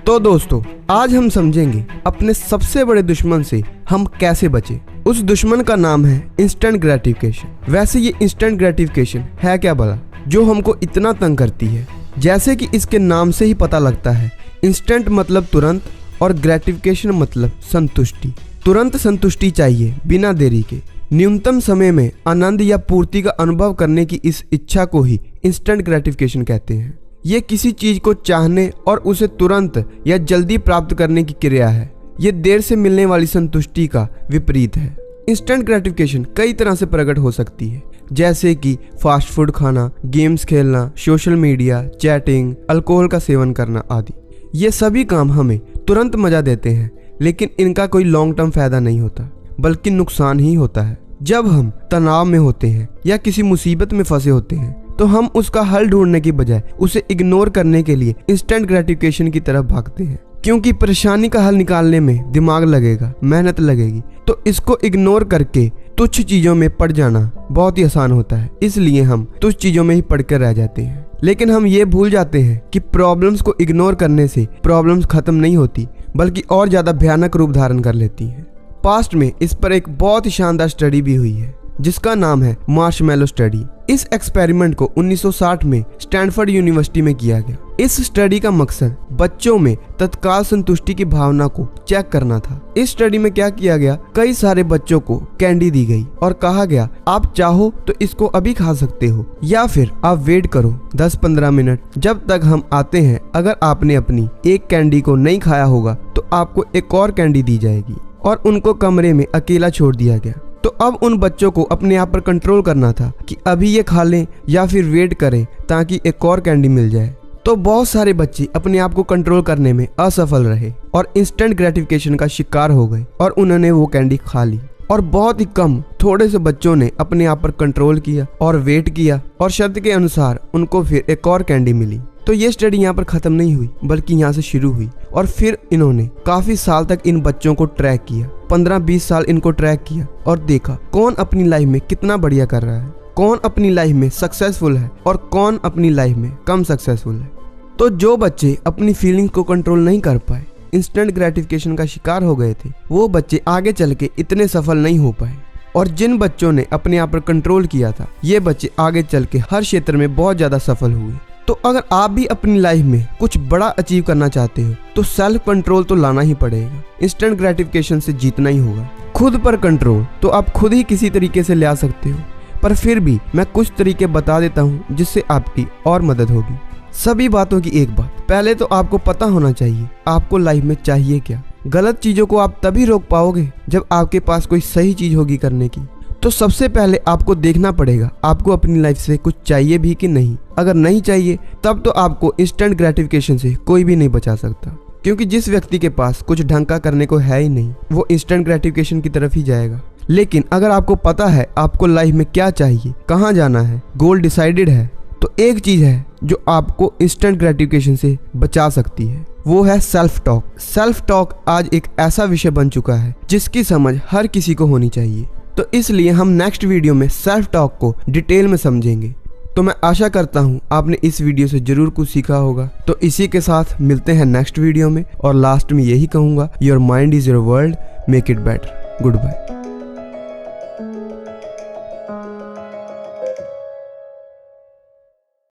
तो दोस्तों आज हम समझेंगे अपने सबसे बड़े दुश्मन से हम कैसे बचें। उस दुश्मन का नाम है इंस्टेंट ग्रेटिफिकेशन। वैसे ये इंस्टेंट ग्रेटिफिकेशन है क्या भला जो हमको इतना तंग करती है? जैसे कि इसके नाम से ही पता लगता है, इंस्टेंट मतलब तुरंत और ग्रेटिफिकेशन मतलब संतुष्टि। तुरंत संतुष्टि चाहिए बिना देरी के, न्यूनतम समय में आनंद या पूर्ति का अनुभव करने की इस इच्छा को ही इंस्टेंट ग्रेटिफिकेशन कहते हैं। ये किसी चीज को चाहने और उसे तुरंत या जल्दी प्राप्त करने की क्रिया है। ये देर से मिलने वाली संतुष्टि का विपरीत है। इंस्टेंट ग्रेटिफिकेशन कई तरह से प्रकट हो सकती है, जैसे कि फास्ट फूड खाना, गेम्स खेलना, सोशल मीडिया, चैटिंग, अल्कोहल का सेवन करना आदि। ये सभी काम हमें तुरंत मजा देते हैं, लेकिन इनका कोई लॉन्ग टर्म फायदा नहीं होता, बल्कि नुकसान ही होता है। जब हम तनाव में होते हैं या किसी मुसीबत में फंसे होते हैं तो हम उसका हल ढूंढने की बजाय उसे इग्नोर करने के लिए इंस्टेंट ग्रेटिफिकेशन की तरफ भागते हैं, क्योंकि परेशानी का हल निकालने में दिमाग लगेगा, मेहनत लगेगी। तो इसको इग्नोर करके तुच्छ चीजों में पड़ जाना बहुत ही आसान होता है, इसलिए हम तुच्छ चीजों में ही पड़कर रह जाते हैं। लेकिन हम ये भूल जाते हैं कि प्रॉब्लम्स को इग्नोर करने से प्रॉब्लम्स खत्म नहीं होती, बल्कि और ज्यादा भयानक रूप धारण कर लेती हैं। पास्ट में इस पर एक बहुत ही शानदार स्टडी भी हुई है, जिसका नाम है मार्शमैलो स्टडी। इस एक्सपेरिमेंट को 1960 में स्टैनफोर्ड यूनिवर्सिटी में किया गया। इस स्टडी का मकसद बच्चों में तत्काल संतुष्टि की भावना को चेक करना था। इस स्टडी में क्या किया गया, कई सारे बच्चों को कैंडी दी गई और कहा गया आप चाहो तो इसको अभी खा सकते हो या फिर आप वेट करो 10-15 मिनट, जब तक हम आते हैं। अगर आपने अपनी एक कैंडी को नहीं खाया होगा तो आपको एक और कैंडी दी जाएगी। और उनको कमरे में अकेला छोड़ दिया गया। तो अब उन बच्चों को अपने आप पर कंट्रोल करना था कि अभी ये खा लें या फिर वेट करें ताकि एक और कैंडी मिल जाए। तो बहुत सारे बच्चे अपने आप को कंट्रोल करने में असफल रहे और इंस्टेंट ग्रेटिफिकेशन का शिकार हो गए और उन्होंने वो कैंडी खा ली। और बहुत ही कम थोड़े से बच्चों ने अपने आप पर कंट्रोल किया और वेट किया और शर्त के अनुसार उनको फिर एक और कैंडी मिली। तो ये स्टडी यहाँ पर खत्म नहीं हुई, बल्कि यहाँ से शुरू हुई और फिर इन्होंने काफी साल तक इन बच्चों को ट्रैक किया। 15-20 साल इनको ट्रैक किया और देखा कौन अपनी लाइफ में कितना बढ़िया कर रहा है, कौन अपनी लाइफ में सक्सेसफुल है और कौन अपनी लाइफ में कम सक्सेसफुल है। तो जो बच्चे अपनी फीलिंग्स को कंट्रोल नहीं कर पाए, इंस्टेंट ग्रेटिफिकेशन का शिकार हो गए थे, वो बच्चे आगे चल के इतने सफल नहीं हो पाए। और जिन बच्चों ने अपने आप पर कंट्रोल किया था, ये बच्चे आगे चल के हर क्षेत्र में बहुत ज्यादा सफल हुए। तो अगर आप भी अपनी लाइफ में कुछ बड़ा अचीव करना चाहते हो तो सेल्फ कंट्रोल तो लाना ही पड़ेगा। इंस्टेंट ग्रेटिफिकेशन से जीतना ही होगा। खुद पर कंट्रोल तो आप खुद ही किसी तरीके से ले आ सकते हो, पर फिर भी मैं कुछ तरीके बता देता हूँ जिससे आपकी और मदद होगी। सभी बातों की एक बात, पहले तो आपको पता होना चाहिए आपको लाइफ में चाहिए क्या। गलत चीजों को आप तभी रोक पाओगे जब आपके पास कोई सही चीज होगी करने की। तो सबसे पहले आपको देखना पड़ेगा आपको अपनी लाइफ से कुछ चाहिए भी कि नहीं। अगर नहीं चाहिए तब तो आपको इंस्टेंट ग्रेटिफिकेशन से कोई भी नहीं बचा सकता, क्योंकि जिस व्यक्ति के पास कुछ ढंग का करने को है ही नहीं, वो इंस्टेंट ग्रेटिफिकेशन की तरफ ही जाएगा। लेकिन अगर आपको पता है आपको लाइफ में क्या चाहिए, कहाँ जाना है, गोल डिसाइडेड है, तो एक चीज है जो आपको इंस्टेंट ग्रेटिफिकेशन से बचा सकती है, वो है सेल्फ टॉक। सेल्फ टॉक आज एक ऐसा विषय बन चुका है जिसकी समझ हर किसी को होनी चाहिए। तो इसलिए हम नेक्स्ट वीडियो में सेल्फ टॉक को डिटेल में समझेंगे। तो मैं आशा करता हूँ आपने इस वीडियो से जरूर कुछ सीखा होगा। तो इसी के साथ मिलते हैं नेक्स्ट वीडियो में, और लास्ट में यही कहूँगा, your mind is your world, make it better. Good bye.